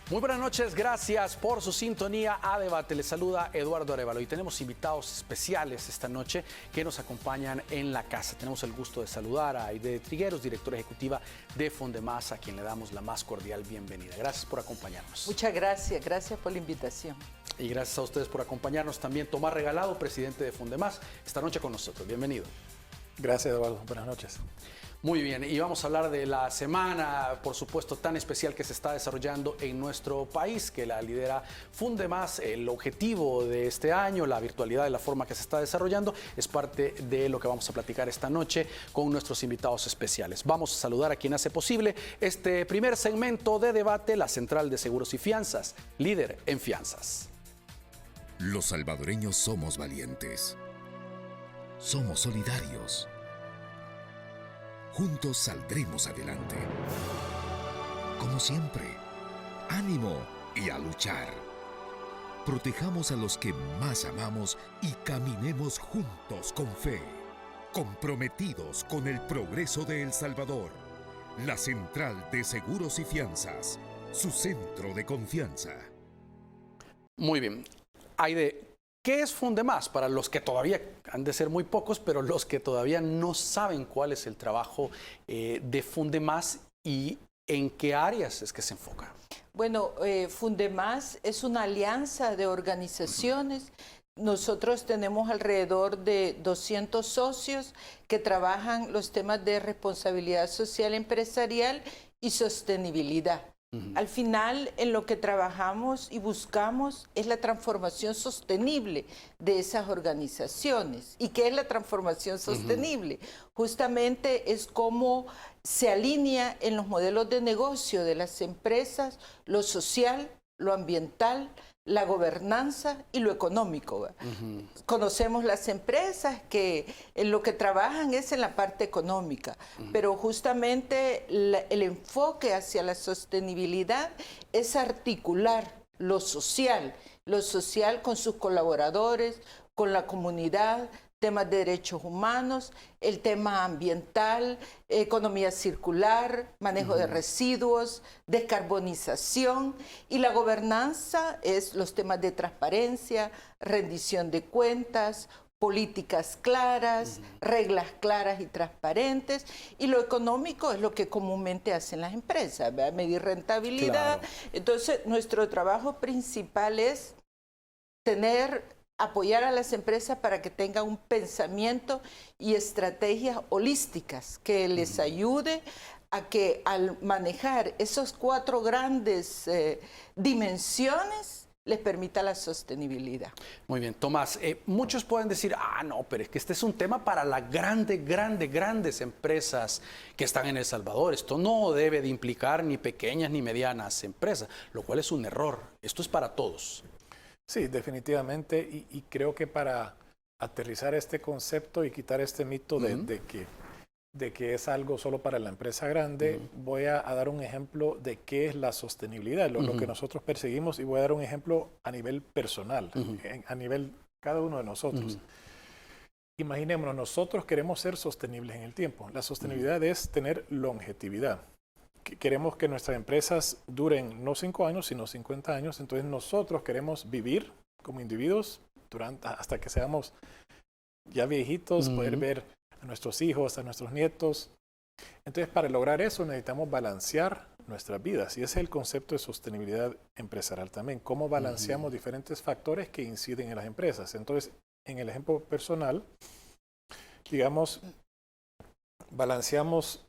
Muy buenas noches, gracias por su sintonía a Debate. Les saluda Eduardo Arévalo y tenemos invitados especiales esta noche que nos acompañan en la casa. Tenemos el gusto de saludar a Aide Trigueros, directora ejecutiva de Fundemás, a quien le damos la más cordial bienvenida. Gracias por acompañarnos. Muchas gracias, gracias por la invitación. Y gracias a ustedes por acompañarnos también. Tomás Regalado, presidente de Fundemás, esta noche con nosotros. Bienvenido. Gracias, Eduardo. Buenas noches. Muy bien, y vamos a hablar de la semana, por supuesto, tan especial que se está desarrollando en nuestro país, que la lidera Fundemás. El objetivo de este año, la virtualidad de la forma que se está desarrollando, es parte de lo que vamos a platicar esta noche con nuestros invitados especiales. Vamos a saludar a quien hace posible este primer segmento de debate, la Central de Seguros y Fianzas, líder en fianzas. Los salvadoreños somos valientes. Somos solidarios. Juntos saldremos adelante. Como siempre, ánimo y a luchar. Protejamos a los que más amamos y caminemos juntos con fe, comprometidos con el progreso de El Salvador. La Central de Seguros y Fianzas, su centro de confianza. Muy bien. Aide, ¿qué es Fundemás? Para los que todavía han de ser muy pocos, pero los que todavía no saben cuál es el trabajo de Fundemás y en qué áreas es que se enfoca. Bueno, Fundemás es una alianza de organizaciones. Nosotros tenemos alrededor de 200 socios que trabajan los temas de responsabilidad social empresarial y sostenibilidad. Al final, en lo que trabajamos y buscamos es la transformación sostenible de esas organizaciones. ¿Y qué es la transformación sostenible? Justamente es cómo se alinea en los modelos de negocio de las empresas lo social, lo ambiental, la gobernanza y lo económico. Conocemos las empresas que en lo que trabajan es en la parte económica, pero justamente el enfoque hacia la sostenibilidad es articular lo social con sus colaboradores, con la comunidad, temas de derechos humanos, el tema ambiental, economía circular, manejo de residuos, descarbonización, y la gobernanza es los temas de transparencia, rendición de cuentas, políticas claras, reglas claras y transparentes, y lo económico es lo que comúnmente hacen las empresas, ¿verdad? Medir rentabilidad. Claro. Entonces, nuestro trabajo principal es apoyar a las empresas para que tengan un pensamiento y estrategias holísticas que les ayude a que al manejar esos 4 grandes dimensiones les permita la sostenibilidad. Muy bien, Tomás, muchos pueden decir, no, pero es que este es un tema para las grandes empresas que están en El Salvador. Esto no debe de implicar ni pequeñas ni medianas empresas, lo cual es un error. Esto es para todos. Sí, definitivamente, y creo que para aterrizar este concepto y quitar este mito de que es algo solo para la empresa grande, voy a dar un ejemplo de qué es la sostenibilidad, lo que nosotros perseguimos, y voy a dar un ejemplo a nivel personal, a nivel cada uno de nosotros. Imaginémonos, nosotros queremos ser sostenibles en el tiempo. La sostenibilidad es tener longevidad. Queremos que nuestras empresas duren no 5 años, sino 50 años. Entonces nosotros queremos vivir como individuos hasta que seamos ya viejitos, poder ver a nuestros hijos, a nuestros nietos. Entonces, para lograr eso necesitamos balancear nuestras vidas. Y ese es el concepto de sostenibilidad empresarial también. Cómo balanceamos diferentes factores que inciden en las empresas. Entonces, en el ejemplo personal, digamos, balanceamos.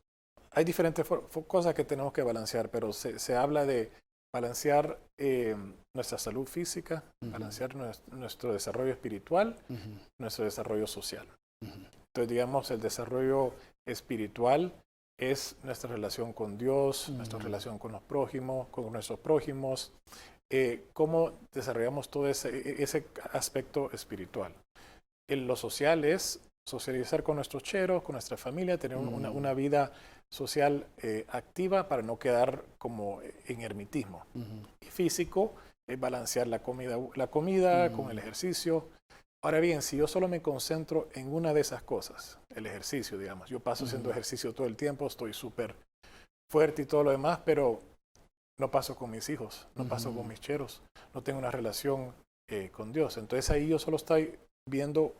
Hay diferentes cosas que tenemos que balancear, pero se habla de balancear nuestra salud física, balancear nuestro desarrollo espiritual, nuestro desarrollo social. Entonces, digamos, el desarrollo espiritual es nuestra relación con Dios, nuestra relación con los prójimos, con nuestros prójimos, cómo desarrollamos todo ese aspecto espiritual. Lo social es socializar con nuestros cheros, con nuestra familia, tener una vida social activa para no quedar como en ermitismo. Y físico es balancear la comida con el ejercicio. Ahora bien, si yo solo me concentro en una de esas cosas, el ejercicio, digamos, yo paso haciendo ejercicio todo el tiempo, estoy súper fuerte y todo lo demás, pero no paso con mis hijos, no paso con mis cheros, no tengo una relación con Dios. Entonces ahí yo solo estoy viendo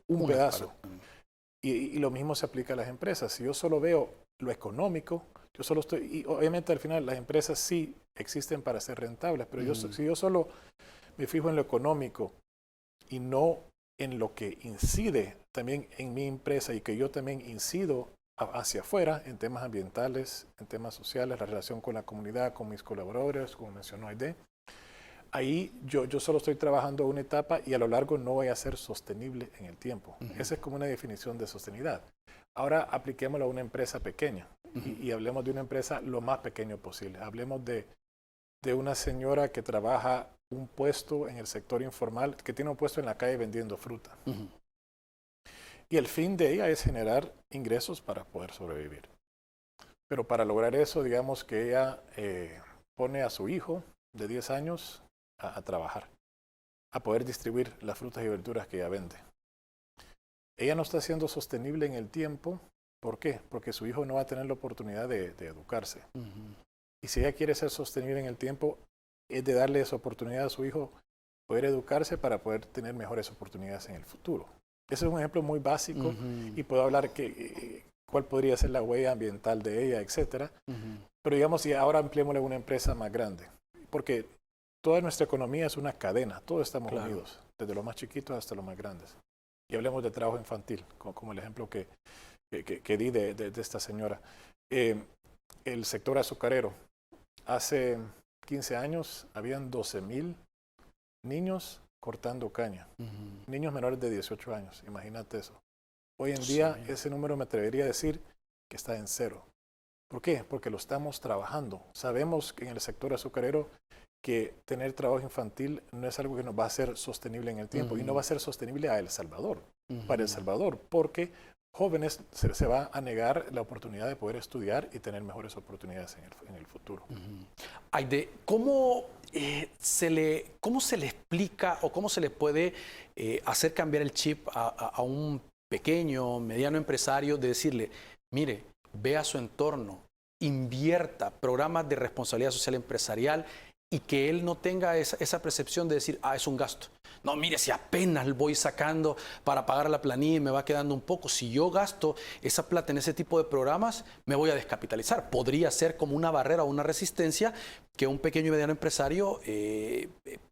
un pedazo. Y lo mismo se aplica a las empresas. Si yo solo veo lo económico, yo solo estoy, y obviamente al final las empresas sí existen para ser rentables, pero si yo solo me fijo en lo económico y no en lo que incide también en mi empresa y que yo también incido hacia afuera en temas ambientales, en temas sociales, la relación con la comunidad, con mis colaboradores, como mencionó Aide, ahí yo solo estoy trabajando una etapa y a lo largo no voy a ser sostenible en el tiempo. Esa es como una definición de sostenibilidad. Ahora apliquémoslo a una empresa pequeña y hablemos de una empresa lo más pequeño posible. Hablemos de una señora que trabaja un puesto en el sector informal, que tiene un puesto en la calle vendiendo fruta. Y el fin de ella es generar ingresos para poder sobrevivir. Pero para lograr eso, digamos que ella pone a su hijo de 10 años a trabajar, a poder distribuir las frutas y verduras que ella vende. Ella no está siendo sostenible en el tiempo. ¿Por qué? Porque su hijo no va a tener la oportunidad de educarse. Y si ella quiere ser sostenible en el tiempo, es de darle esa oportunidad a su hijo poder educarse para poder tener mejores oportunidades en el futuro. Ese es un ejemplo muy básico y puedo hablar cuál podría ser la huella ambiental de ella, etcétera. Pero digamos, si ahora ampliémosle a una empresa más grande, porque toda nuestra economía es una cadena, todos estamos unidos, desde los más chiquitos hasta los más grandes. Y hablemos de trabajo infantil, como el ejemplo que di de esta señora. El sector azucarero, hace 15 años habían 12,000 niños cortando caña, niños menores de 18 años, imagínate eso. Hoy en día ese número me atrevería a decir que está en 0. ¿Por qué? Porque lo estamos trabajando. Sabemos que en el sector azucarero que tener trabajo infantil no es algo que nos va a ser sostenible en el tiempo y no va a ser sostenible a El Salvador, para El Salvador, porque jóvenes se va a negar la oportunidad de poder estudiar y tener mejores oportunidades en el futuro. Aide, ¿cómo se le explica o cómo se le puede hacer cambiar el chip a un pequeño, mediano empresario de decirle, mire, vea su entorno, invierta programas de responsabilidad social empresarial y que él no tenga esa percepción de decir, es un gasto? No, mire, si apenas voy sacando para pagar la planilla y me va quedando un poco, si yo gasto esa plata en ese tipo de programas, me voy a descapitalizar. Podría ser como una barrera o una resistencia que un pequeño y mediano empresario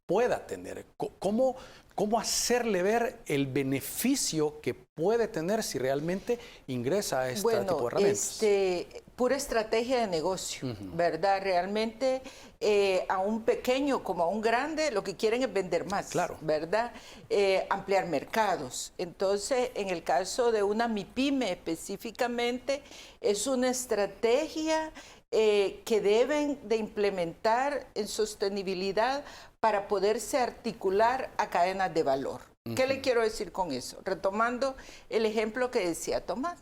pueda tener. ¿Cómo hacerle ver el beneficio que puede tener si realmente ingresa a este tipo de herramientas? Pura estrategia de negocio, ¿verdad? Realmente a un pequeño como a un grande lo que quieren es vender más, ¿verdad? Ampliar mercados. Entonces, en el caso de una MIPYME específicamente, es una estrategia que deben de implementar en sostenibilidad para poderse articular a cadenas de valor. ¿Qué le quiero decir con eso? Retomando el ejemplo que decía Tomás.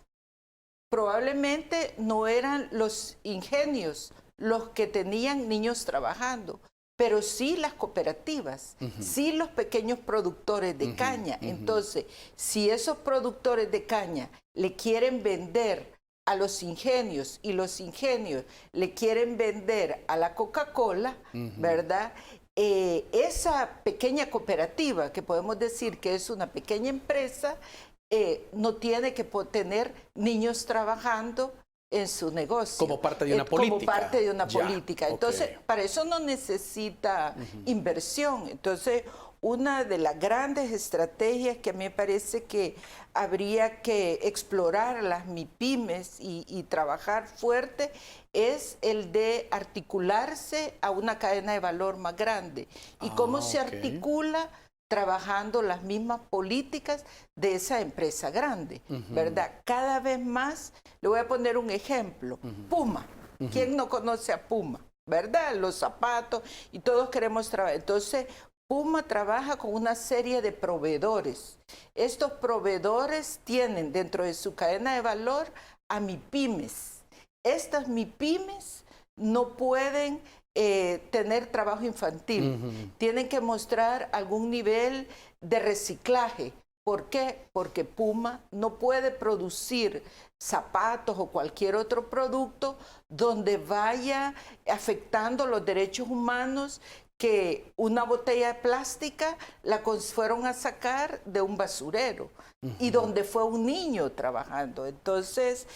Probablemente no eran los ingenios los que tenían niños trabajando, pero sí las cooperativas, sí los pequeños productores de caña. Entonces, si esos productores de caña le quieren vender a los ingenios y los ingenios le quieren vender a la Coca-Cola, ¿verdad? Esa pequeña cooperativa, que podemos decir que es una pequeña empresa, no tiene que tener niños trabajando en su negocio. Como parte de una política. Como parte de una política. Entonces, para eso no necesita inversión. Entonces, una de las grandes estrategias que a mí me parece que habría que explorar las MIPYMES y trabajar fuerte es el de articularse a una cadena de valor más grande. ¿Y cómo se articula? Trabajando las mismas políticas de esa empresa grande, ¿verdad? Cada vez más, le voy a poner un ejemplo, Puma. ¿Quién no conoce a Puma? ¿Verdad? Los zapatos y todos queremos trabajar. Entonces, Puma trabaja con una serie de proveedores. Estos proveedores tienen dentro de su cadena de valor a MIPYMES. Estas MIPYMES no pueden tener trabajo infantil. Tienen que mostrar algún nivel de reciclaje. ¿Por qué? Porque Puma no puede producir zapatos o cualquier otro producto donde vaya afectando los derechos humanos, que una botella plástica la fueron a sacar de un basurero y donde fue un niño trabajando. Entonces,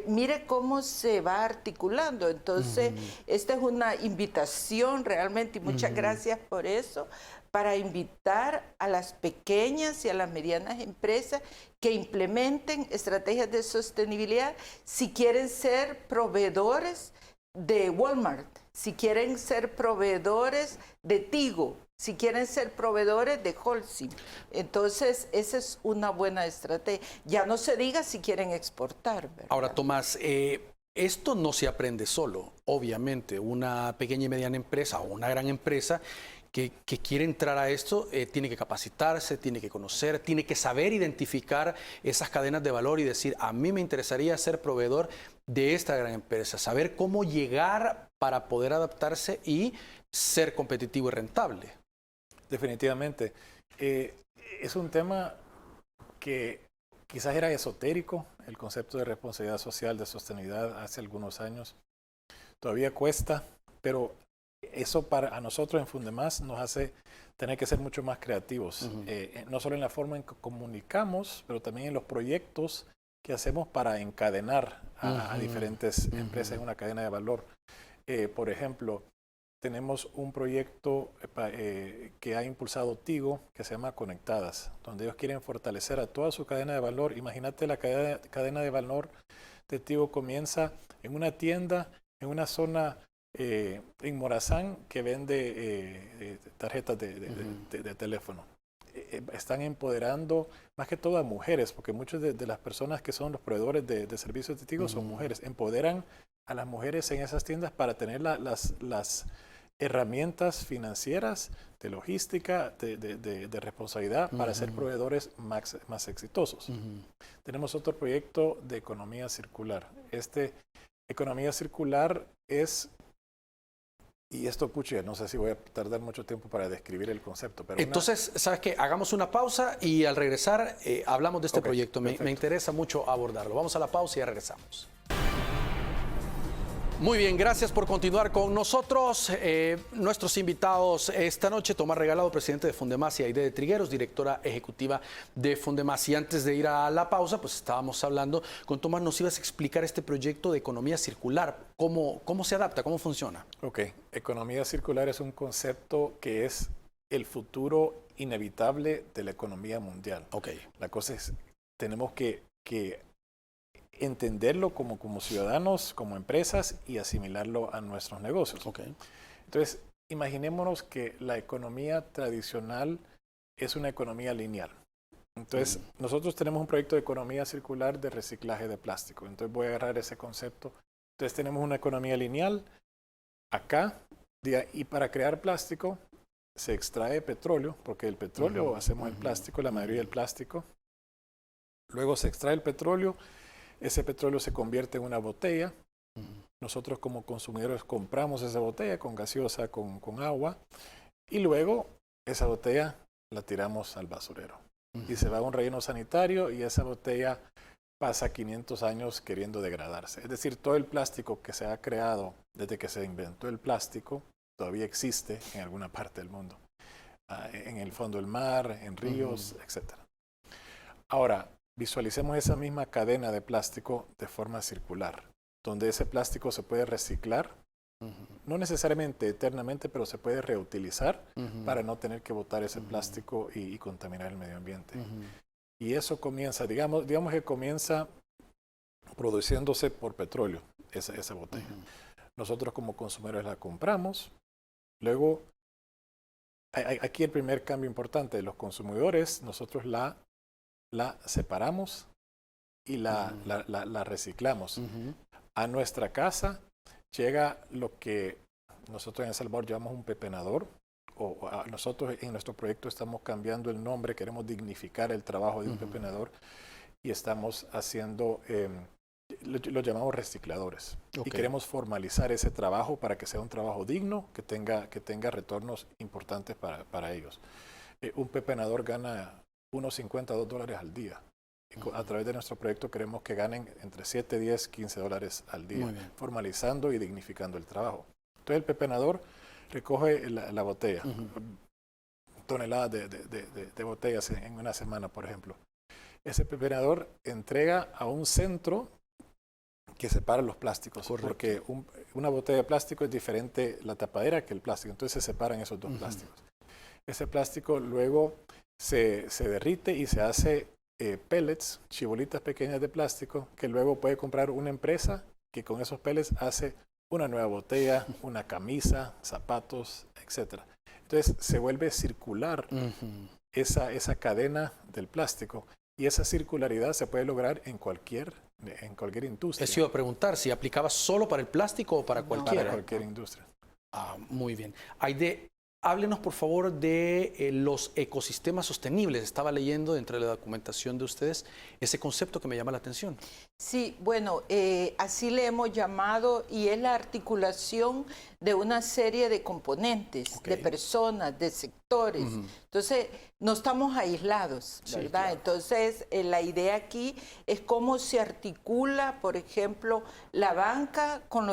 mire cómo se va articulando. Entonces, esta es una invitación realmente, y muchas gracias por eso, para invitar a las pequeñas y a las medianas empresas que implementen estrategias de sostenibilidad si quieren ser proveedores de Walmart, si quieren ser proveedores de Tigo, si quieren ser proveedores de Holcim. Entonces, esa es una buena estrategia. Ya no se diga si quieren exportar, ¿verdad? Ahora, Tomás, esto no se aprende solo. Obviamente, una pequeña y mediana empresa o una gran empresa que quiere entrar a esto tiene que capacitarse, tiene que conocer, tiene que saber identificar esas cadenas de valor y decir, a mí me interesaría ser proveedor de esta gran empresa, saber cómo llegar para poder adaptarse y ser competitivo y rentable. Definitivamente. Es un tema que quizás era esotérico, el concepto de responsabilidad social, de sostenibilidad hace algunos años. Todavía cuesta, pero eso a nosotros en Fundemás nos hace tener que ser mucho más creativos, no solo en la forma en que comunicamos, pero también en los proyectos que hacemos para encadenar a diferentes empresas en una cadena de valor. Por ejemplo, tenemos un proyecto que ha impulsado Tigo, que se llama Conectadas, donde ellos quieren fortalecer a toda su cadena de valor. Imagínate, la cadena de valor de Tigo comienza en una tienda, en una zona en Morazán, que vende tarjetas de teléfono. Están empoderando más que todo a mujeres, porque muchas de las personas que son los proveedores de servicios de Tigo son mujeres. Empoderan a las mujeres en esas tiendas para tener las herramientas financieras, de logística, de responsabilidad, para ser proveedores más exitosos. Tenemos otro proyecto de economía circular. Economía circular es... Y esto, pucha, no sé si voy a tardar mucho tiempo para describir el concepto. Pero entonces, ¿sabes qué? Hagamos una pausa y al regresar hablamos de este proyecto. Me interesa mucho abordarlo. Vamos a la pausa y ya regresamos. Muy bien, gracias por continuar con nosotros. Nuestros invitados esta noche, Tomás Regalado, presidente de Fundemás, y Aide de Trigueros, directora ejecutiva de Fundemás. Y antes de ir a la pausa, pues estábamos hablando con Tomás, nos ibas a explicar este proyecto de economía circular, cómo se adapta, cómo funciona. Ok, economía circular es un concepto que es el futuro inevitable de la economía mundial. Ok. La cosa es, tenemos que entenderlo como ciudadanos, como empresas, y asimilarlo a nuestros negocios. Okay. Entonces, imaginémonos que la economía tradicional es una economía lineal. Entonces, nosotros tenemos un proyecto de economía circular de reciclaje de plástico. Entonces, voy a agarrar ese concepto. Entonces, tenemos una economía lineal acá, y para crear plástico se extrae petróleo, porque el petróleo hacemos el plástico, la mayoría del plástico. Luego se extrae el petróleo. Ese petróleo se convierte en una botella. Nosotros como consumidores compramos esa botella con gaseosa, con agua, y luego esa botella la tiramos al basurero. Y se va a un relleno sanitario y esa botella pasa 500 años queriendo degradarse. Es decir, todo el plástico que se ha creado desde que se inventó el plástico todavía existe en alguna parte del mundo. En el fondo del mar, en ríos, etc. Ahora, visualicemos esa misma cadena de plástico de forma circular, donde ese plástico se puede reciclar, no necesariamente eternamente, pero se puede reutilizar para no tener que botar ese plástico y contaminar el medio ambiente. Y eso comienza, digamos que comienza produciéndose por petróleo, esa botella. Nosotros como consumidores la compramos, luego, aquí el primer cambio importante, los consumidores, nosotros la separamos y la reciclamos. A nuestra casa llega lo que nosotros en El Salvador llamamos un pepenador, nosotros en nuestro proyecto estamos cambiando el nombre, queremos dignificar el trabajo de un pepenador y estamos haciendo, lo llamamos recicladores. Y queremos formalizar ese trabajo para que sea un trabajo digno, que tenga retornos importantes para ellos. Un pepenador gana unos 50 a $2 al día. A través de nuestro proyecto queremos que ganen entre 7, 10, 15 dólares al día, formalizando y dignificando el trabajo. Entonces el pepenador recoge la botella, toneladas de botellas en una semana, por ejemplo. Ese pepenador entrega a un centro que separa los plásticos, porque una botella de plástico es diferente la tapadera que el plástico, entonces se separan esos dos plásticos. Ese plástico luego se derrite y se hace pellets, chibolitas pequeñas de plástico, que luego puede comprar una empresa que con esos pellets hace una nueva botella, una camisa, zapatos, etc. Entonces se vuelve circular esa cadena del plástico, y esa circularidad se puede lograr en cualquier industria. Eso iba a preguntar, si aplicaba solo para el plástico o para cualquiera. Para cualquier industria. Muy bien. Aide, háblenos por favor de los ecosistemas sostenibles. Estaba leyendo dentro de la documentación de ustedes ese concepto que me llama la atención. Sí, bueno, así le hemos llamado, y es la articulación de una serie de componentes, de personas, de sectores. Entonces, no estamos aislados, ¿verdad? Sí, claro. Entonces, la idea aquí es cómo se articula, por ejemplo, la banca con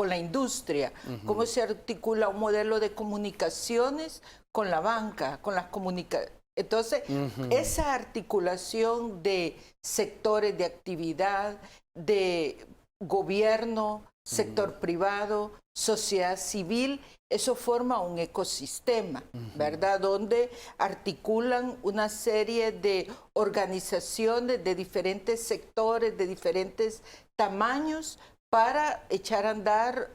la industria, cómo se articula un modelo de comunicaciones con la banca, con las comunicaciones. Entonces, esa articulación de sectores de actividad, de gobierno, sector privado, sociedad civil, eso forma un ecosistema, ¿verdad? Donde articulan una serie de organizaciones de diferentes sectores, de diferentes tamaños, para echar a andar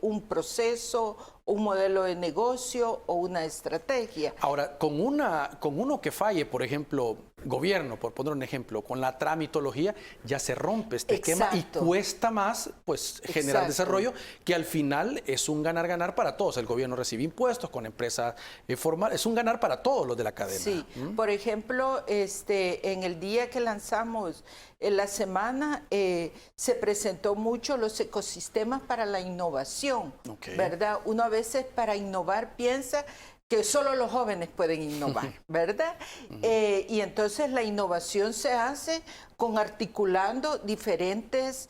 un proceso, un modelo de negocio o una estrategia. Ahora, con uno que falle, por ejemplo, gobierno, por poner un ejemplo, con la tramitología, ya se rompe este esquema y cuesta más pues, generar desarrollo, que al final es un ganar-ganar para todos. El gobierno recibe impuestos con empresas formales, es un ganar para todos los de la cadena. Sí, por ejemplo, en el día que lanzamos la semana, se presentó mucho los ecosistemas para la innovación, ¿verdad? Uno a veces para innovar piensa que solo los jóvenes pueden innovar, ¿verdad? Y entonces la innovación se hace articulando diferentes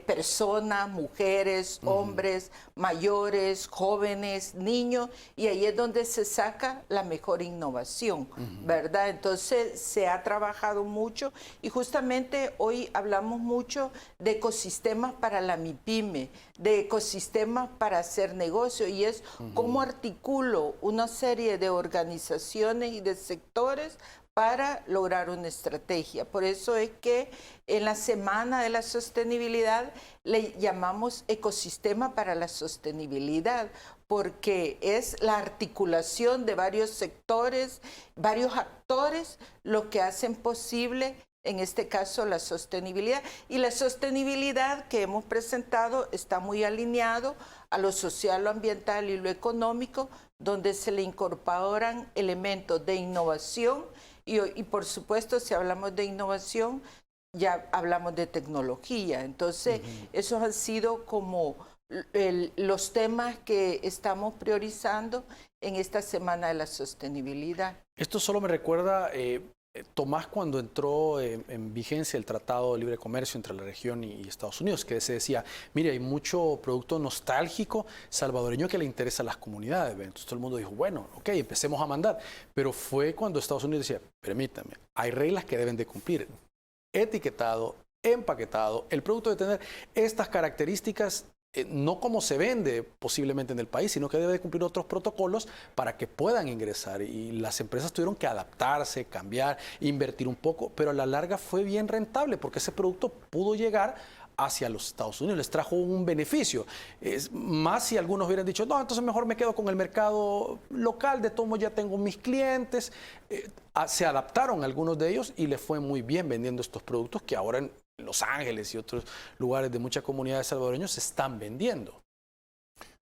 personas, mujeres, hombres, mayores, jóvenes, niños, y ahí es donde se saca la mejor innovación, ¿verdad? Entonces se ha trabajado mucho, y justamente hoy hablamos mucho de ecosistemas para la MIPYME, de ecosistemas para hacer negocio, y es cómo articulo una serie de organizaciones y de sectores para lograr una estrategia. Por eso es que en la Semana de la Sostenibilidad le llamamos ecosistema para la sostenibilidad, porque es la articulación de varios sectores, varios actores, lo que hacen posible, en este caso, la sostenibilidad. Y la sostenibilidad que hemos presentado está muy alineado a lo social, lo ambiental y lo económico, donde se le incorporan elementos de innovación. Y por supuesto, si hablamos de innovación, ya hablamos de tecnología. Entonces, esos han sido como los temas que estamos priorizando en esta Semana de la Sostenibilidad. Esto solo me recuerda, Tomás, cuando entró en vigencia el Tratado de Libre Comercio entre la región y Estados Unidos, que se decía, mire, hay mucho producto nostálgico salvadoreño que le interesa a las comunidades. Entonces todo el mundo dijo, bueno, ok, empecemos a mandar. Pero fue cuando Estados Unidos decía, permítame, hay reglas que deben de cumplir. Etiquetado, empaquetado, el producto debe tener estas características, no como se vende posiblemente en el país, sino que debe de cumplir otros protocolos para que puedan ingresar. Y las empresas tuvieron que adaptarse, cambiar, invertir un poco, pero a la larga fue bien rentable porque ese producto pudo llegar hacia los Estados Unidos, les trajo un beneficio. Es más si algunos hubieran dicho, no, entonces mejor me quedo con el mercado local, de todos modos ya tengo mis clientes. Se adaptaron algunos de ellos y les fue muy bien vendiendo estos productos que ahora en Los Ángeles y otros lugares de muchas comunidades salvadoreñas se están vendiendo.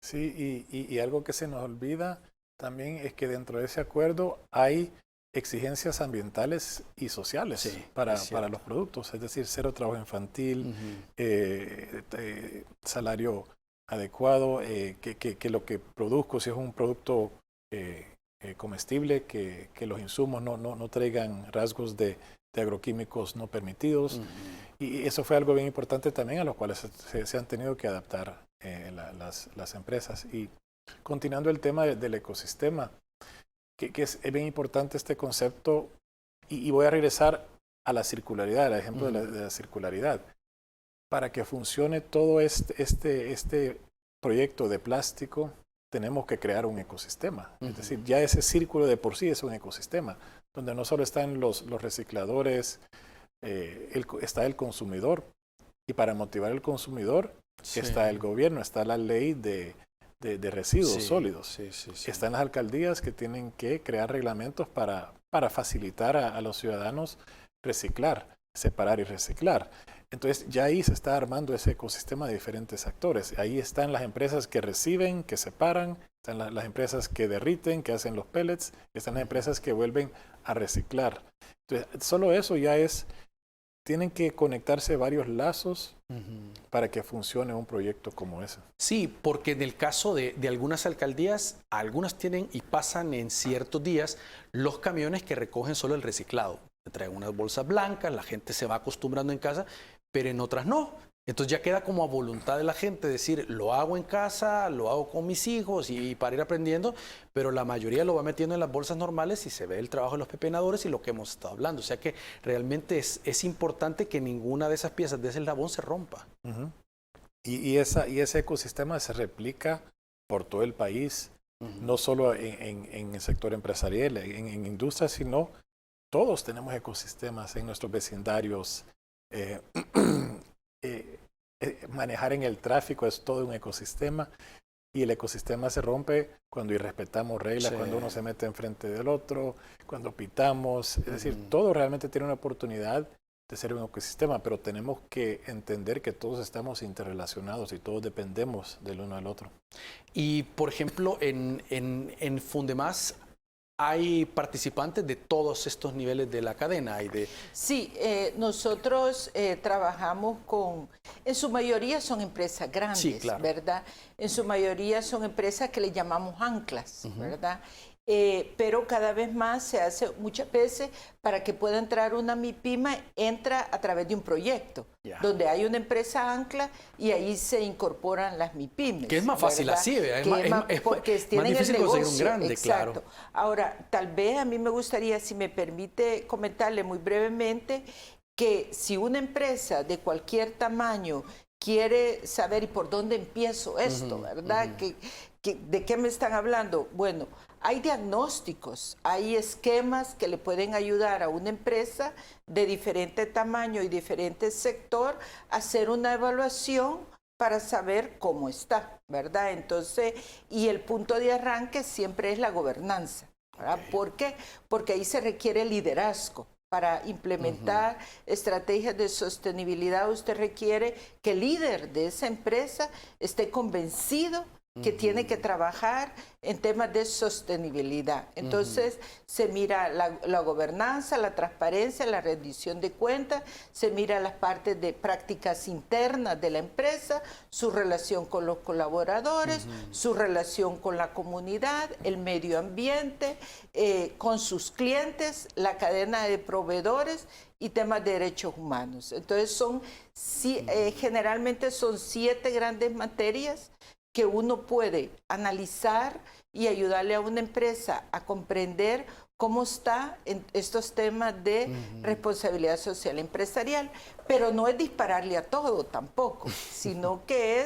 Sí, y algo que se nos olvida también es que dentro de ese acuerdo hay exigencias ambientales y sociales para los productos, es decir, cero trabajo infantil, salario adecuado, que lo que produzco, si es un producto comestible, que los insumos no traigan rasgos de agroquímicos no permitidos. Y eso fue algo bien importante también a los cuales se han tenido que adaptar las empresas. Y continuando el tema del ecosistema, que es bien importante este concepto, y voy a regresar a la circularidad, al ejemplo de la circularidad. Para que funcione todo este proyecto de plástico, tenemos que crear un ecosistema. Es decir, ya ese círculo de por sí es un ecosistema, donde no solo están los recicladores, está el consumidor, y para motivar al consumidor está el gobierno, está la ley de residuos sólidos. Están las alcaldías que tienen que crear reglamentos para facilitar a los ciudadanos reciclar, separar y reciclar. Entonces ya ahí se está armando ese ecosistema de diferentes actores. Ahí están las empresas que reciben, que separan, están las empresas que derriten, que hacen los pellets, están las empresas que vuelven a reciclar. Entonces solo eso ya tienen que conectarse varios lazos para que funcione un proyecto como ese. Sí, porque en el caso de algunas alcaldías, algunas tienen y pasan en ciertos días los camiones que recogen solo el reciclado. Se traen unas bolsas blancas, la gente se va acostumbrando en casa, pero en otras no. Entonces ya queda como a voluntad de la gente decir, lo hago en casa, lo hago con mis hijos y para ir aprendiendo, pero la mayoría lo va metiendo en las bolsas normales y se ve el trabajo de los pepenadores y lo que hemos estado hablando. O sea que realmente es importante que ninguna de esas piezas de ese eslabón se rompa. Y ese ecosistema se replica por todo el país, no solo en el sector empresarial, en industria, sino todos tenemos ecosistemas en nuestros vecindarios. Manejar en el tráfico es todo un ecosistema, y el ecosistema se rompe cuando irrespetamos reglas, cuando uno se mete enfrente del otro, cuando pitamos. Es decir, todo realmente tiene una oportunidad de ser un ecosistema, pero tenemos que entender que todos estamos interrelacionados y todos dependemos del uno al otro. Y, por ejemplo, en Fundemás hay participantes de todos estos niveles de la cadena. Sí, nosotros trabajamos en su mayoría son empresas grandes, sí, claro, ¿verdad? En su mayoría son empresas que le llamamos anclas, ¿verdad? Pero cada vez más se hace, muchas veces, para que pueda entrar una MIPYME, entra a través de un proyecto, donde hay una empresa ancla y ahí se incorporan las MIPYMES. Que es más fácil, ¿verdad? Así, porque es tienen más difícil el negocio, conseguir un grande, exacto. Claro. Ahora, tal vez a mí me gustaría, si me permite comentarle muy brevemente, que si una empresa de cualquier tamaño quiere saber y por dónde empiezo esto, ¿verdad? ¿De qué me están hablando? Bueno, hay diagnósticos, hay esquemas que le pueden ayudar a una empresa de diferente tamaño y diferente sector a hacer una evaluación para saber cómo está, ¿verdad? Entonces, y el punto de arranque siempre es la gobernanza, ¿verdad? ¿Por qué? Porque ahí se requiere liderazgo. Para implementar estrategias de sostenibilidad, usted requiere que el líder de esa empresa esté convencido que tiene que trabajar en temas de sostenibilidad. Entonces, se mira la gobernanza, la transparencia, la rendición de cuentas, se mira las partes de prácticas internas de la empresa, su relación con los colaboradores, su relación con la comunidad, el medio ambiente, con sus clientes, la cadena de proveedores y temas de derechos humanos. Entonces, generalmente son 7 grandes materias que uno puede analizar y ayudarle a una empresa a comprender cómo está en estos temas de responsabilidad social empresarial. Pero no es dispararle a todo tampoco, sino que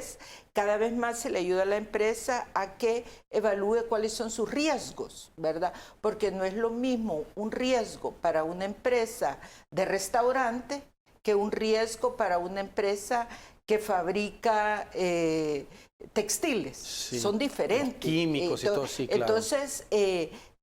cada vez más se le ayuda a la empresa a que evalúe cuáles son sus riesgos, ¿verdad? Porque no es lo mismo un riesgo para una empresa de restaurante que un riesgo para una empresa que fabrica textiles, son diferentes. Químicos y todo, sí, claro. Entonces,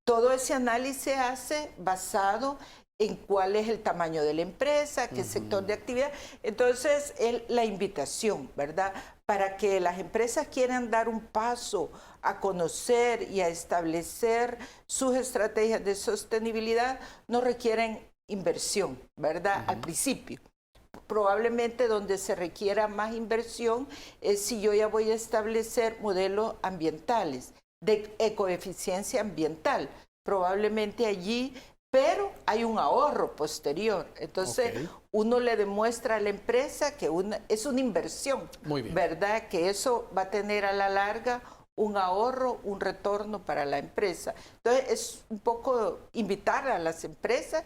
todo ese análisis se hace basado en cuál es el tamaño de la empresa, qué sector de actividad. Entonces, la invitación, ¿verdad? Para que las empresas quieran dar un paso a conocer y a establecer sus estrategias de sostenibilidad, no requieren inversión, ¿verdad? Al principio. Probablemente donde se requiera más inversión es si yo ya voy a establecer modelos ambientales, de ecoeficiencia ambiental. Probablemente allí, pero hay un ahorro posterior. Entonces, uno le demuestra a la empresa que es una inversión, muy bien, ¿verdad? Que eso va a tener a la larga un ahorro, un retorno para la empresa. Entonces, es un poco invitar a las empresas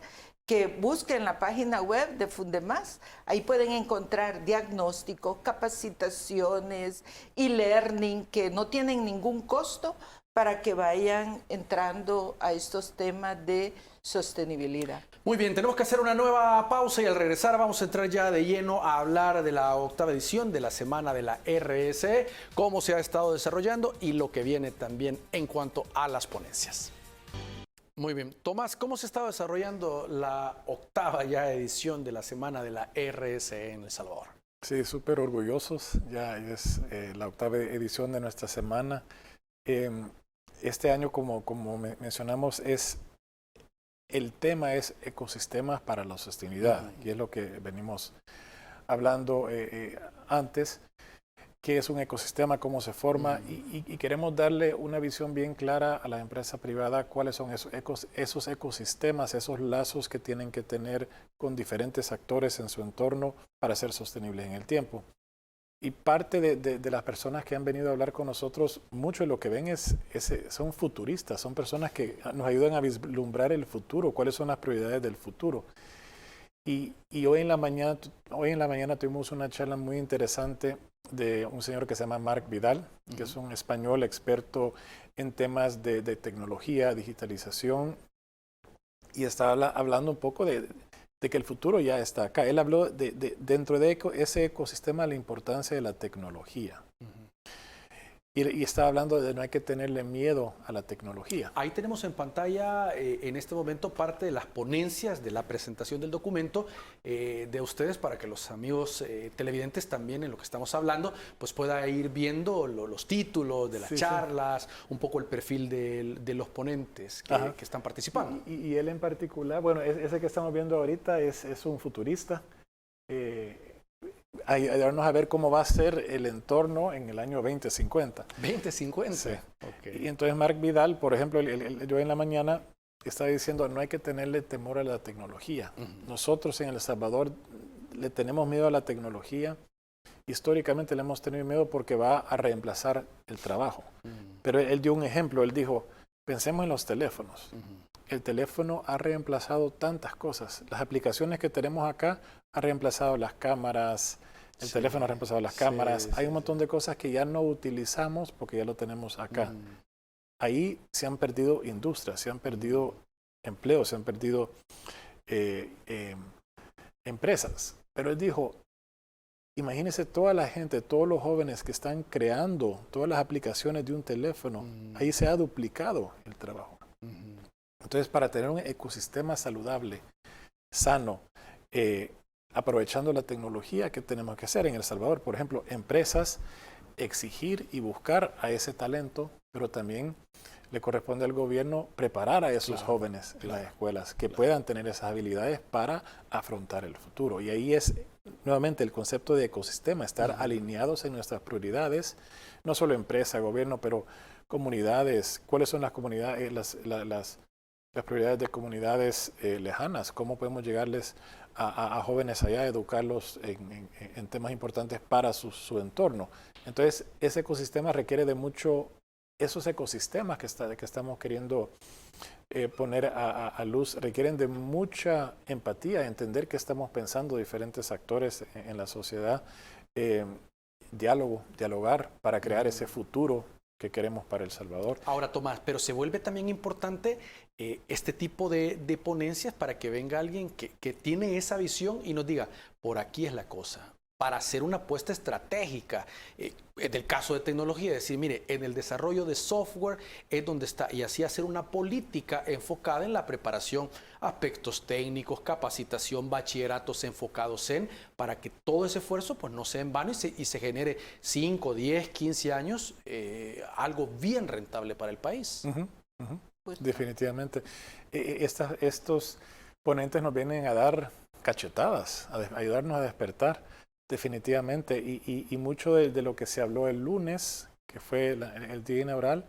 que busquen la página web de Fundemás. Ahí pueden encontrar diagnósticos, capacitaciones, e-learning que no tienen ningún costo para que vayan entrando a estos temas de sostenibilidad. Muy bien, tenemos que hacer una nueva pausa y al regresar vamos a entrar ya de lleno a hablar de la 8ª edición de la Semana de la RSE, cómo se ha estado desarrollando y lo que viene también en cuanto a las ponencias. Muy bien. Tomás, ¿cómo se ha estado desarrollando la 8ª ya edición de la Semana de la RSE en El Salvador? Sí, súper orgullosos. Ya es la 8ª edición de nuestra semana. Este año, como mencionamos, el tema es ecosistemas para la sostenibilidad, y es lo que venimos hablando antes. ¿Qué es un ecosistema? ¿Cómo se forma? Y queremos darle una visión bien clara a la empresa privada, cuáles son esos ecosistemas, esos lazos que tienen que tener con diferentes actores en su entorno para ser sostenibles en el tiempo. Y parte de las personas que han venido a hablar con nosotros, mucho de lo que ven son futuristas, son personas que nos ayudan a vislumbrar el futuro, cuáles son las prioridades del futuro. Y hoy en la mañana tuvimos una charla muy interesante de un señor que se llama Marc Vidal, que es un español experto en temas de tecnología, digitalización, y estaba hablando un poco de que el futuro ya está acá. Él habló dentro de ese ecosistema la importancia de la tecnología. Y estaba hablando de no hay que tenerle miedo a la tecnología. Ahí tenemos en pantalla en este momento parte de las ponencias de la presentación del documento de ustedes para que los amigos televidentes también en lo que estamos hablando pues pueda ir viendo los títulos de las charlas, un poco el perfil de los ponentes que están participando. Y él en particular, bueno, ese que estamos viendo ahorita es un futurista. Ayudarnos a ver cómo va a ser el entorno en el año 2050. 2050. Sí. Okay. Y entonces Marc Vidal, por ejemplo, yo en la mañana estaba diciendo no hay que tenerle temor a la tecnología. Nosotros en El Salvador le tenemos miedo a la tecnología. Históricamente le hemos tenido miedo porque va a reemplazar el trabajo. Pero él dio un ejemplo, él dijo, pensemos en los teléfonos. El teléfono ha reemplazado tantas cosas. Las aplicaciones que tenemos acá han reemplazado las cámaras, el teléfono ha reemplazado las cámaras. Hay un montón de cosas que ya no utilizamos porque ya lo tenemos acá. Ahí se han perdido industrias, se han perdido empleos, se han perdido empresas. Pero él dijo, imagínense toda la gente, todos los jóvenes que están creando todas las aplicaciones de un teléfono, ahí se ha duplicado el trabajo. Entonces, para tener un ecosistema saludable, sano, aprovechando la tecnología, ¿qué tenemos que hacer en El Salvador? Por ejemplo, empresas, exigir y buscar a ese talento, pero también le corresponde al gobierno preparar a esos jóvenes en las escuelas que puedan tener esas habilidades para afrontar el futuro. Y ahí es nuevamente el concepto de ecosistema, estar alineados en nuestras prioridades, no solo empresa, gobierno, pero comunidades. ¿Cuáles son las comunidades, las prioridades de comunidades lejanas? ¿Cómo podemos llegarles a jóvenes allá, educarlos en temas importantes para su entorno? Entonces, ese ecosistema requiere de mucho, esos ecosistemas que estamos queriendo poner a luz, requieren de mucha empatía, entender que estamos pensando diferentes actores en la sociedad, dialogar para crear ese futuro que queremos para El Salvador. Ahora, Tomás, pero se vuelve también importante este tipo de ponencias para que venga alguien que tiene esa visión y nos diga, por aquí es la cosa, para hacer una apuesta estratégica. En el caso de tecnología, decir, mire, en el desarrollo de software es donde está, y así hacer una política enfocada en la preparación, aspectos técnicos, capacitación, bachilleratos enfocados para que todo ese esfuerzo pues no sea en vano y se genere 5, 10, 15 años, algo bien rentable para el país. Pues, definitivamente. Estos ponentes nos vienen a dar cachetadas, a ayudarnos a despertar. Definitivamente, y mucho de lo que se habló el lunes, que fue el día inaugural,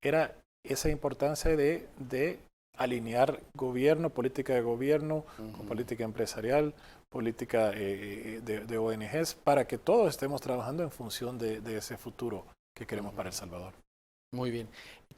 era esa importancia de alinear gobierno, política de gobierno, con política empresarial, política de ONGs, para que todos estemos trabajando en función de ese futuro que queremos para El Salvador. Muy bien.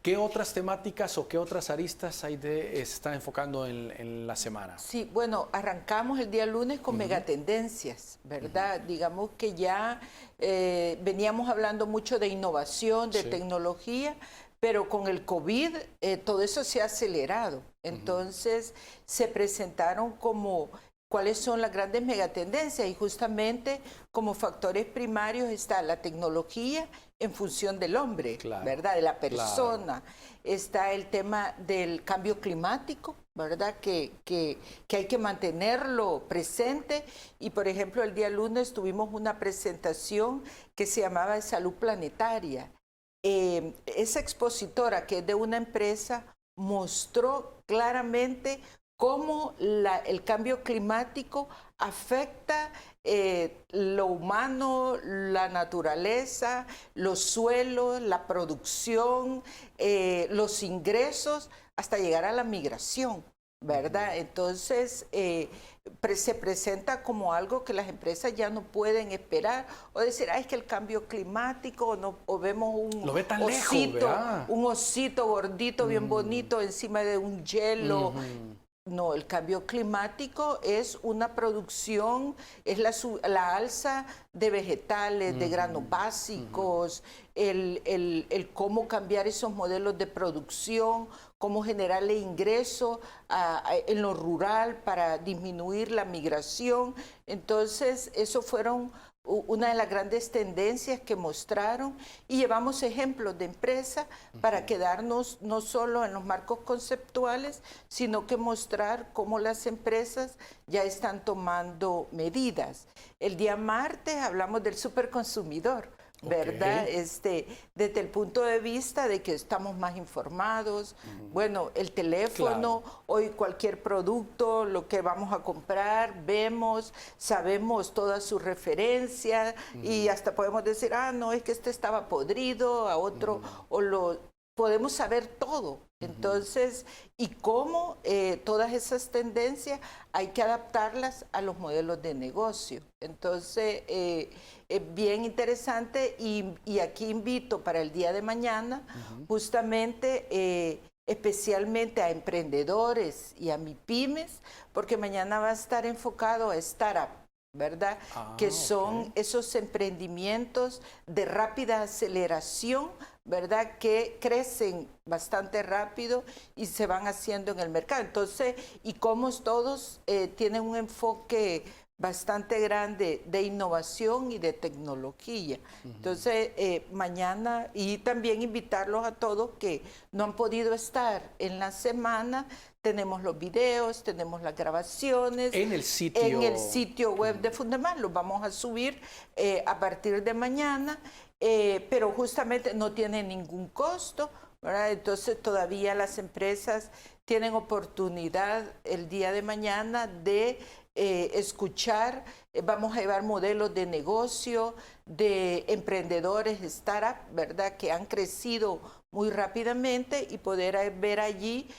¿Qué otras temáticas o qué otras aristas se están enfocando en la semana? Sí, bueno, arrancamos el día lunes con megatendencias, ¿verdad? Digamos que ya veníamos hablando mucho de innovación, de tecnología, pero con el COVID todo eso se ha acelerado. Entonces se presentaron como cuáles son las grandes megatendencias y justamente como factores primarios está la tecnología en función del hombre, ¿verdad? De la persona. Está el tema del cambio climático, ¿verdad? Que hay que mantenerlo presente. Y, por ejemplo, el día lunes tuvimos una presentación que se llamaba de Salud Planetaria. Esa expositora, que es de una empresa, mostró claramente cómo el cambio climático afecta lo humano, la naturaleza, los suelos, la producción, los ingresos, hasta llegar a la migración, ¿verdad? Entonces, se presenta como algo que las empresas ya no pueden esperar, o decir, es que el cambio climático, o vemos un osito, un osito gordito, bien bonito, encima de un hielo. No, el cambio climático es una producción, es la alza de vegetales, de granos básicos, el cómo cambiar esos modelos de producción, cómo generarle ingreso en lo rural para disminuir la migración. Entonces, eso fueron una de las grandes tendencias que mostraron y llevamos ejemplos de empresas para quedarnos no solo en los marcos conceptuales, sino que mostrar cómo las empresas ya están tomando medidas. El día martes hablamos del superconsumidor, ¿verdad? Desde el punto de vista de que estamos más informados, bueno, el teléfono, hoy cualquier producto, lo que vamos a comprar, vemos, sabemos todas sus referencias y hasta podemos decir, no, es que este estaba podrido, a otro, podemos saber todo. Entonces, y cómo todas esas tendencias hay que adaptarlas a los modelos de negocio. Entonces, es bien interesante y aquí invito para el día de mañana justamente especialmente a emprendedores y a MIPYMES, porque mañana va a estar enfocado a startup, ¿verdad? Que son esos emprendimientos de rápida aceleración, ¿verdad? Que crecen bastante rápido y se van haciendo en el mercado. Entonces, y como todos tienen un enfoque bastante grande de innovación y de tecnología. Entonces, mañana, y también invitarlos a todos que no han podido estar en la semana, tenemos los videos, tenemos las grabaciones. En el sitio web de Fundemás, los vamos a subir a partir de mañana, pero justamente no tiene ningún costo, ¿verdad? Entonces todavía las empresas tienen oportunidad el día de mañana de escuchar, vamos a llevar modelos de negocio, de emprendedores, startup, ¿verdad? Que han crecido muy rápidamente y poder ver allí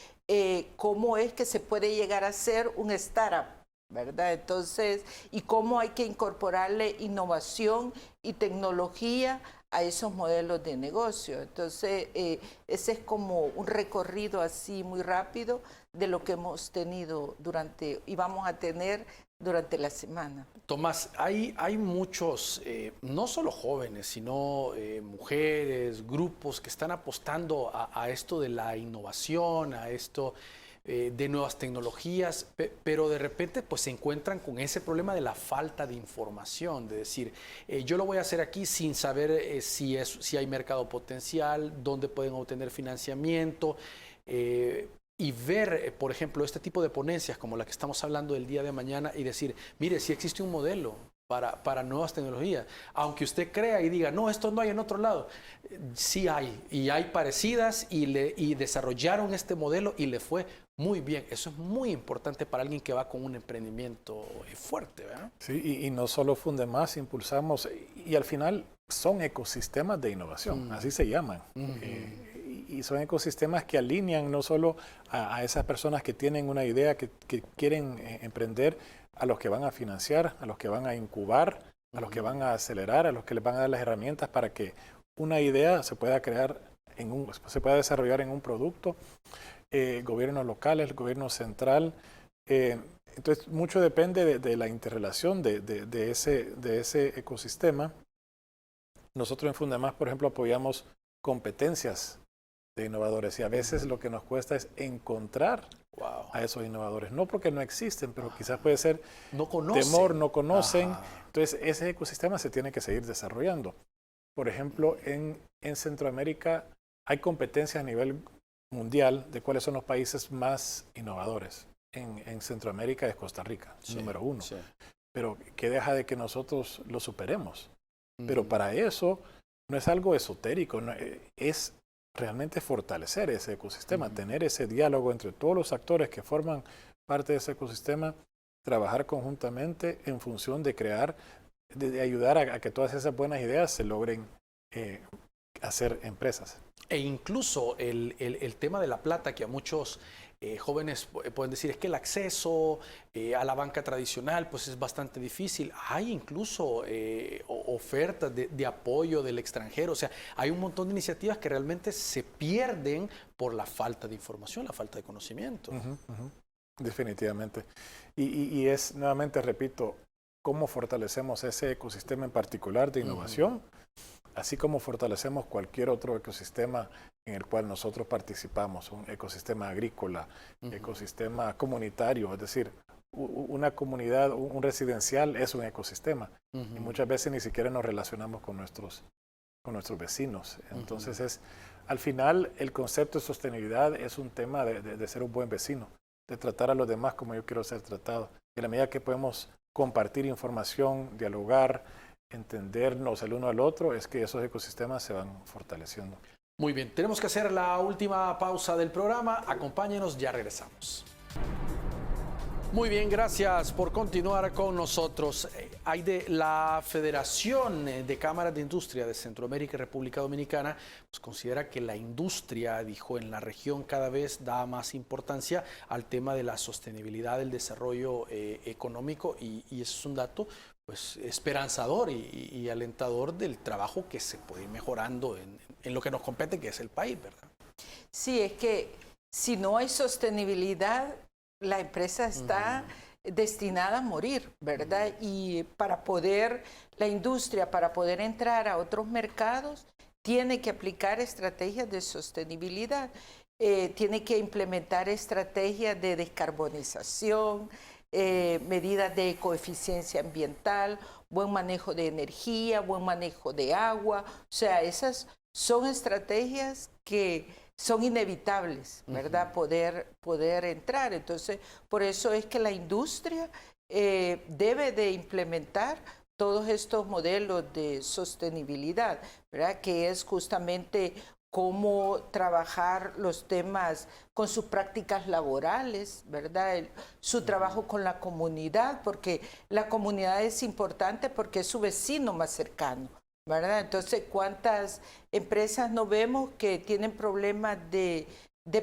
cómo es que se puede llegar a ser un startup, ¿verdad? Entonces, y cómo hay que incorporarle innovación y tecnología a esos modelos de negocio. Entonces, ese es como un recorrido así muy rápido de lo que hemos tenido y vamos a tener durante la semana. Tomás, hay muchos, no solo jóvenes, sino mujeres, grupos que están apostando a esto de la innovación, a esto de nuevas tecnologías, pero de repente pues se encuentran con ese problema de la falta de información, de decir, yo lo voy a hacer aquí sin saber si hay mercado potencial, dónde pueden obtener financiamiento, y ver, por ejemplo, este tipo de ponencias como la que estamos hablando del día de mañana y decir, mire, si existe un modelo para nuevas tecnologías, aunque usted crea y diga, no, esto no hay en otro lado, sí hay, y hay parecidas y desarrollaron este modelo y le fue muy bien. Eso es muy importante para alguien que va con un emprendimiento fuerte, ¿verdad? Sí, y no solo Fundemás, impulsamos, y al final son ecosistemas de innovación, así se llaman. y son ecosistemas que alinean no solo a esas personas que tienen una idea, que quieren emprender, a los que van a financiar, a los que van a incubar, a los que van a acelerar, a los que les van a dar las herramientas para que una idea se pueda crear, se pueda desarrollar en un producto. Gobiernos locales, el gobierno central. Entonces, mucho depende de la interrelación de ese ecosistema. Nosotros en Fundemás, por ejemplo, apoyamos competencias de innovadores y a veces lo que nos cuesta es encontrar a esos innovadores. No porque no existen, pero quizás puede ser temor, no conocen. Entonces, ese ecosistema se tiene que seguir desarrollando. Por ejemplo, en Centroamérica hay competencias a nivel mundial de cuáles son los países más innovadores. En Centroamérica es Costa Rica, número 1. Sí. Pero que deja de que nosotros lo superemos. Pero para eso no es algo esotérico, no, es realmente fortalecer ese ecosistema, tener ese diálogo entre todos los actores que forman parte de ese ecosistema, trabajar conjuntamente en función de crear, de ayudar a que todas esas buenas ideas se logren hacer empresas. E incluso el tema de la plata, que a muchos jóvenes pueden decir, es que el acceso a la banca tradicional pues es bastante difícil. Hay incluso ofertas de apoyo del extranjero. O sea, hay un montón de iniciativas que realmente se pierden por la falta de información, la falta de conocimiento. Definitivamente. Y es, nuevamente repito, cómo fortalecemos ese ecosistema en particular de innovación, así como fortalecemos cualquier otro ecosistema en el cual nosotros participamos, un ecosistema agrícola, ecosistema comunitario, es decir, una comunidad, un residencial es un ecosistema y muchas veces ni siquiera nos relacionamos con nuestros vecinos. Entonces, al final, el concepto de sostenibilidad es un tema de ser un buen vecino, de tratar a los demás como yo quiero ser tratado. Y a la medida que podemos compartir información, dialogar, entendernos el uno al otro, es que esos ecosistemas se van fortaleciendo. Muy bien, tenemos que hacer la última pausa del programa. Acompáñenos, ya regresamos. Muy bien, gracias por continuar con nosotros. Hay de la Federación de Cámaras de Industria de Centroamérica y República Dominicana, pues considera que la industria, dijo, en la región cada vez da más importancia al tema de la sostenibilidad del desarrollo económico y ese es un dato pues esperanzador y alentador del trabajo que se puede ir mejorando en lo que nos compete, que es el país, ¿verdad? Sí, es que si no hay sostenibilidad, la empresa está destinada a morir, ¿verdad? Y la industria, para poder entrar a otros mercados, tiene que aplicar estrategias de sostenibilidad, tiene que implementar estrategias de descarbonización, medidas de coeficiencia ambiental, buen manejo de energía, buen manejo de agua. O sea, esas son estrategias que son inevitables, ¿verdad? Poder entrar. Entonces, por eso es que la industria debe de implementar todos estos modelos de sostenibilidad, ¿verdad? Que es justamente cómo trabajar los temas con sus prácticas laborales, ¿verdad? Su trabajo con la comunidad, porque la comunidad es importante porque es su vecino más cercano, ¿verdad? Entonces, ¿cuántas empresas no vemos que tienen problemas de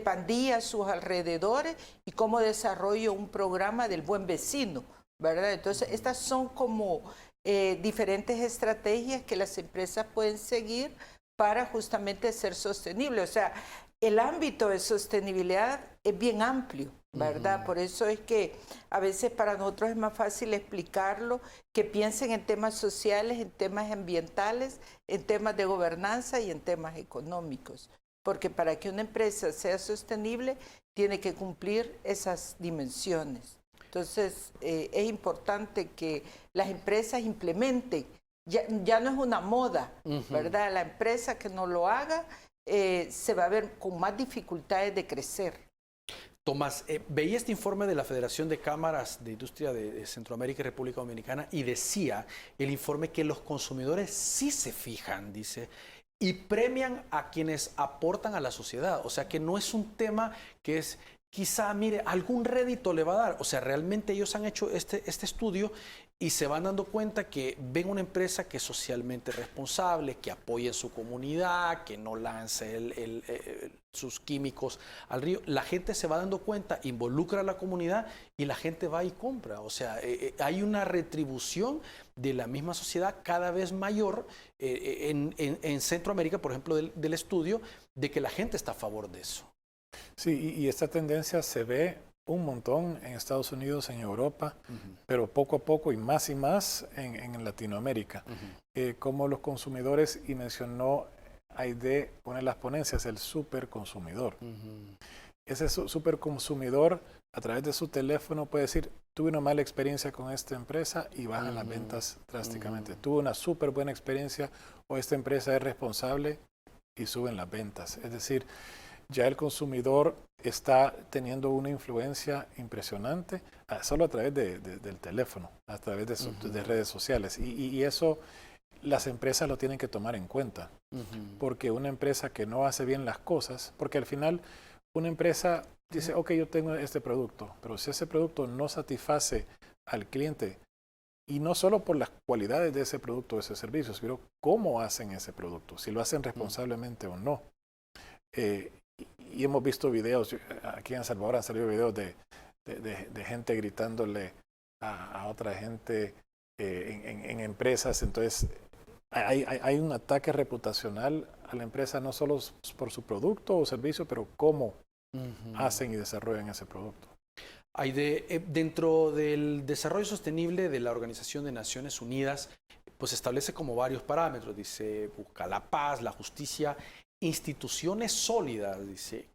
pandillas a sus alrededores y cómo desarrollo un programa del buen vecino, ¿verdad? Entonces, estas son como diferentes estrategias que las empresas pueden seguir para justamente ser sostenible. O sea, el ámbito de sostenibilidad es bien amplio, ¿verdad? Por eso es que a veces para nosotros es más fácil explicarlo, que piensen en temas sociales, en temas ambientales, en temas de gobernanza y en temas económicos. Porque para que una empresa sea sostenible, tiene que cumplir esas dimensiones. Entonces, es importante que las empresas implementen. Ya no es una moda, ¿verdad? La empresa que no lo haga se va a ver con más dificultades de crecer. Tomás, veía este informe de la Federación de Cámaras de Industria de Centroamérica y República Dominicana y decía el informe que los consumidores sí se fijan, dice, y premian a quienes aportan a la sociedad. O sea, que no es un tema que es, quizá, mire, algún rédito le va a dar. O sea, realmente ellos han hecho este estudio y se van dando cuenta que ven una empresa que es socialmente responsable, que apoya en su comunidad, que no lance sus químicos al río. La gente se va dando cuenta, involucra a la comunidad y la gente va y compra. O sea, hay una retribución de la misma sociedad cada vez mayor en Centroamérica, por ejemplo, del estudio, de que la gente está a favor de eso. Sí, y esta tendencia se ve un montón en Estados Unidos, en Europa, pero poco a poco y más en Latinoamérica. Como los consumidores, y mencionó Aide, una de las ponencias, el superconsumidor. Ese superconsumidor, a través de su teléfono, puede decir, tuve una mala experiencia con esta empresa y bajan las ventas drásticamente. Tuve una súper buena experiencia o esta empresa es responsable y suben las ventas. Es decir, ya el consumidor está teniendo una influencia impresionante solo a través del teléfono, a través de redes sociales. Y eso las empresas lo tienen que tomar en cuenta. Porque una empresa que no hace bien las cosas, porque al final una empresa dice, ok, yo tengo este producto, pero si ese producto no satisface al cliente, y no solo por las cualidades de ese producto o ese servicio, sino cómo hacen ese producto, si lo hacen responsablemente o no. Y hemos visto videos, aquí en El Salvador han salido videos de gente gritándole a otra gente en empresas. Entonces hay un ataque reputacional a la empresa, no solo por su producto o servicio, pero cómo hacen y desarrollan ese producto. Dentro del desarrollo sostenible de la Organización de Naciones Unidas, pues establece como varios parámetros. Dice, busca la paz, la justicia, instituciones sólidas, dice,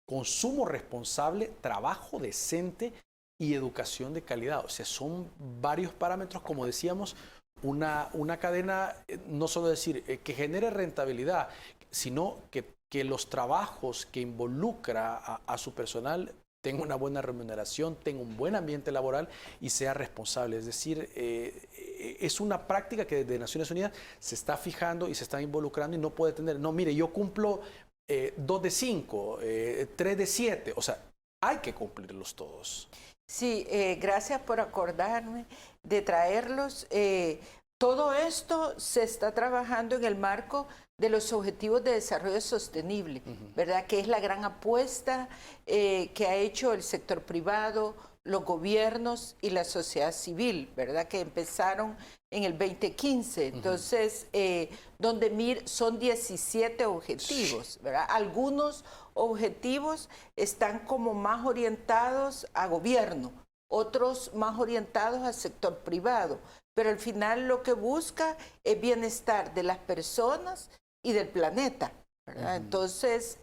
consumo responsable, trabajo decente y educación de calidad. O sea, son varios parámetros, como decíamos, una cadena, no solo decir que genere rentabilidad, sino que los trabajos que involucra a su personal tenga una buena remuneración, tenga un buen ambiente laboral y sea responsable. Es decir, es una práctica que desde Naciones Unidas se está fijando y se está involucrando y no puede tener, no, mire, yo cumplo 2 de 5, 3 de 7, o sea, hay que cumplirlos todos. Sí, gracias por acordarme de traerlos. Todo esto se está trabajando en el marco de los Objetivos de Desarrollo Sostenible, ¿verdad? Que es la gran apuesta que ha hecho el sector privado, los gobiernos y la sociedad civil, ¿verdad? Que empezaron en el 2015. Entonces, donde son 17 objetivos, ¿verdad? Algunos objetivos están como más orientados a gobierno, otros más orientados al sector privado, pero al final lo que busca es bienestar de las personas y del planeta, ¿verdad? Entonces,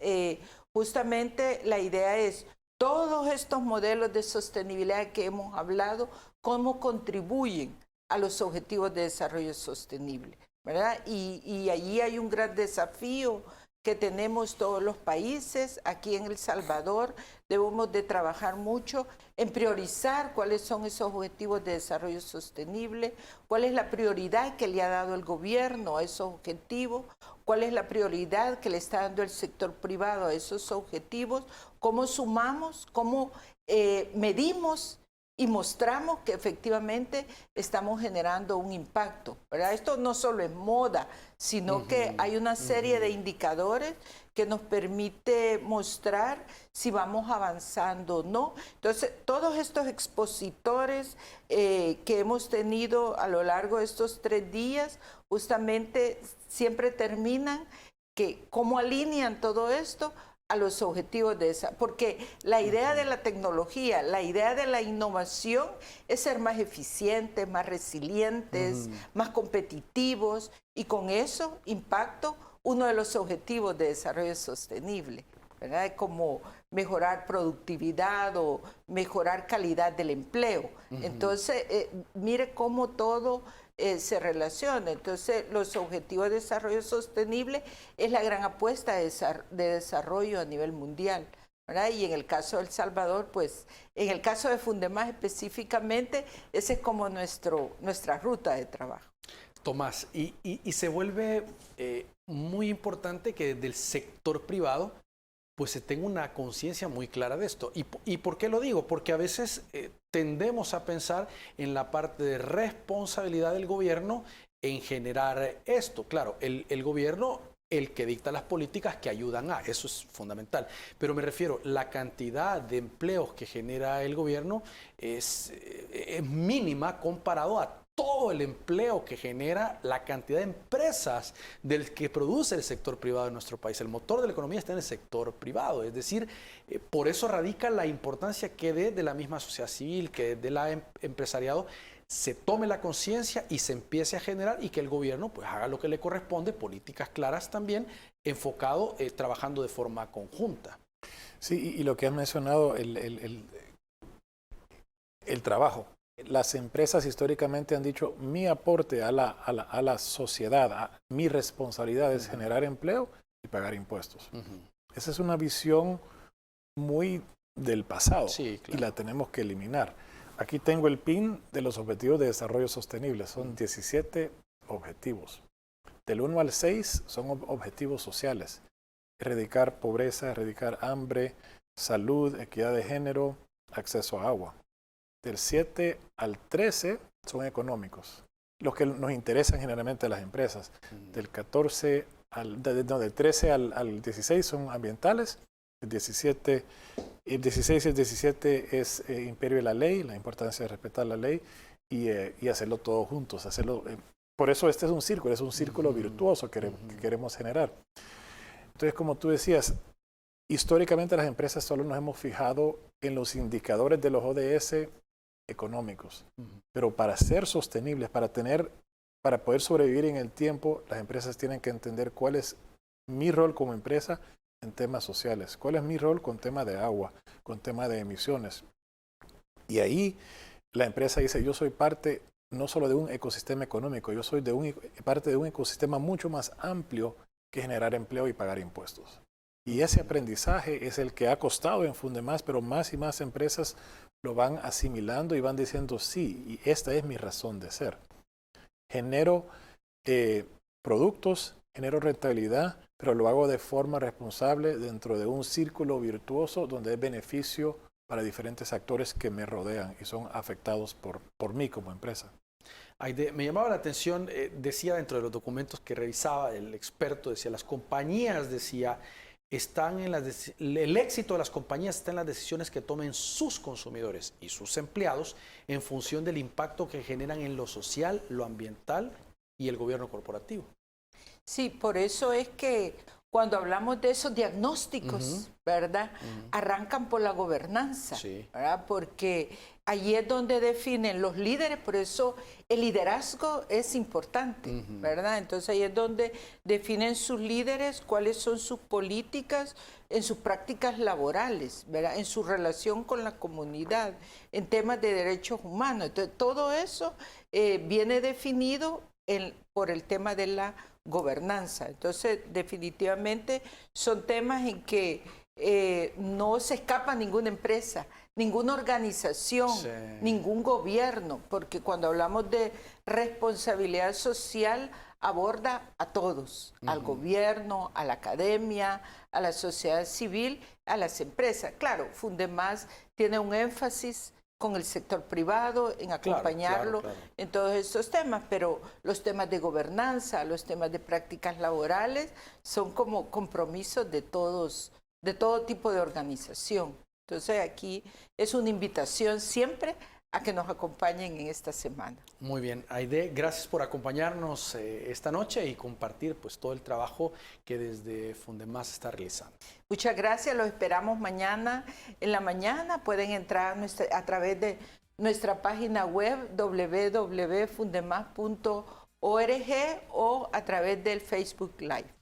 justamente la idea es todos estos modelos de sostenibilidad que hemos hablado, cómo contribuyen a los objetivos de desarrollo sostenible, ¿verdad? Y allí hay un gran desafío que tenemos todos los países. Aquí en El Salvador debemos de trabajar mucho en priorizar cuáles son esos objetivos de desarrollo sostenible, cuál es la prioridad que le ha dado el gobierno a esos objetivos, cuál es la prioridad que le está dando el sector privado a esos objetivos, cómo sumamos, cómo medimos y mostramos que efectivamente estamos generando un impacto, ¿verdad? Esto no solo es moda, sino que hay una serie de indicadores que nos permite mostrar si vamos avanzando o no. Entonces, todos estos expositores que hemos tenido a lo largo de estos 3 días, justamente siempre terminan que cómo alinean todo esto a los objetivos de esa, porque la idea de la tecnología, la idea de la innovación es ser más eficientes, más resilientes, más competitivos, y con eso impacto uno de los objetivos de desarrollo sostenible, ¿verdad? Como mejorar productividad o mejorar calidad del empleo. Entonces, mire cómo todo se relaciona. Entonces, los Objetivos de Desarrollo Sostenible es la gran apuesta de desarrollo a nivel mundial, ¿verdad? Y en el caso de El Salvador, pues, en el caso de Fundemás específicamente, esa es como nuestra ruta de trabajo. Tomás, y se vuelve muy importante que desde el sector privado pues se tenga una conciencia muy clara de esto. ¿Y por qué lo digo? Porque a veces tendemos a pensar en la parte de responsabilidad del gobierno en generar esto. Claro, el gobierno el que dicta las políticas que ayudan a, eso es fundamental. Pero me refiero, la cantidad de empleos que genera el gobierno es mínima comparado a todo el empleo que genera la cantidad de empresas del que produce el sector privado en nuestro país. El motor de la economía está en el sector privado, es decir, por eso radica la importancia que de la misma sociedad civil, que de la empresariado, se tome la conciencia y se empiece a generar y que el gobierno pues haga lo que le corresponde, políticas claras también, enfocado, trabajando de forma conjunta. Sí, y lo que has mencionado, el trabajo. Las empresas históricamente han dicho, mi aporte a la sociedad, mi responsabilidad es generar empleo y pagar impuestos. Esa es una visión muy del pasado, sí, claro, y la tenemos que eliminar. Aquí tengo el PIN de los Objetivos de Desarrollo Sostenible, son 17 objetivos. Del 1 al 6 son objetivos sociales. Erradicar pobreza, erradicar hambre, salud, equidad de género, acceso a agua. Del 7 al 13 son económicos, los que nos interesan generalmente a las empresas. Del 13 al 16 son ambientales. El 16 y el 17 es imperio de la ley, la importancia de respetar la ley y hacerlo todos juntos. Por eso este es un círculo virtuoso que queremos generar. Entonces, como tú decías, históricamente las empresas solo nos hemos fijado en los indicadores de los ODS económicos, pero para ser sostenibles, para poder sobrevivir en el tiempo, las empresas tienen que entender cuál es mi rol como empresa en temas sociales, cuál es mi rol con tema de agua, con tema de emisiones. Y ahí la empresa dice, yo soy parte no solo de un ecosistema económico, yo soy parte de un ecosistema mucho más amplio que generar empleo y pagar impuestos. Y ese aprendizaje es el que ha costado en Fundemás, pero más y más empresas lo van asimilando y van diciendo, sí, y esta es mi razón de ser. Genero productos, genero rentabilidad, pero lo hago de forma responsable dentro de un círculo virtuoso donde hay beneficio para diferentes actores que me rodean y son afectados por mí como empresa. Aide, me llamaba la atención, decía dentro de los documentos que revisaba el experto, decía, las compañías, decía, el éxito de las compañías está en las decisiones que tomen sus consumidores y sus empleados en función del impacto que generan en lo social, lo ambiental y el gobierno corporativo. Sí, por eso es que cuando hablamos de esos diagnósticos, ¿verdad? Arrancan por la gobernanza, sí, ¿verdad? Porque allí es donde definen los líderes, por eso el liderazgo es importante, ¿verdad? Entonces ahí es donde definen sus líderes, cuáles son sus políticas en sus prácticas laborales, ¿verdad? En su relación con la comunidad, en temas de derechos humanos. Entonces todo eso viene definido por el tema de la gobernanza. Entonces, definitivamente son temas en que no se escapa ninguna empresa, ninguna organización, sí, ningún gobierno, porque cuando hablamos de responsabilidad social aborda a todos, al gobierno, a la academia, a la sociedad civil, a las empresas. Claro, Fundemás tiene un énfasis con el sector privado, en acompañarlo claro. en todos estos temas, pero los temas de gobernanza, los temas de prácticas laborales son como compromisos de todos, de todo tipo de organización. Entonces aquí es una invitación siempre a que nos acompañen en esta semana. Muy bien, Aide, gracias por acompañarnos esta noche y compartir pues todo el trabajo que desde Fundemás está realizando. Muchas gracias, los esperamos mañana en la mañana. Pueden entrar a través de nuestra página web www.fundemas.org o a través del Facebook Live.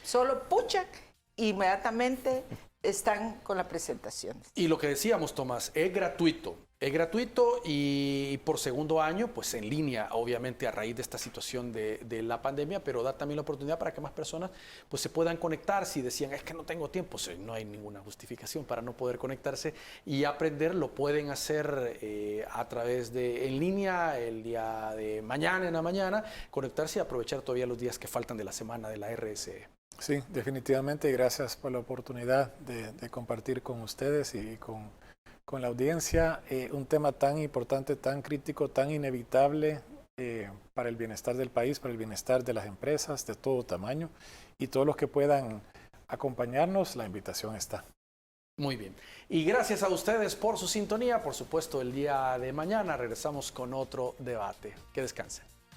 Solo puchan, inmediatamente están con la presentación. Y lo que decíamos, Tomás, es gratuito. Es gratuito y por segundo año, pues en línea, obviamente a raíz de esta situación de la pandemia, pero da también la oportunidad para que más personas pues se puedan conectar. Si decían, es que no tengo tiempo, no hay ninguna justificación para no poder conectarse y aprender, lo pueden hacer a través de en línea el día de mañana, en la mañana, conectarse y aprovechar todavía los días que faltan de la semana de la RSE. Sí, definitivamente, y gracias por la oportunidad de compartir con ustedes y con la audiencia un tema tan importante, tan crítico, tan inevitable para el bienestar del país, para el bienestar de las empresas de todo tamaño, y todos los que puedan acompañarnos, la invitación está. Muy bien. Y gracias a ustedes por su sintonía. Por supuesto, el día de mañana regresamos con otro debate. Que descansen.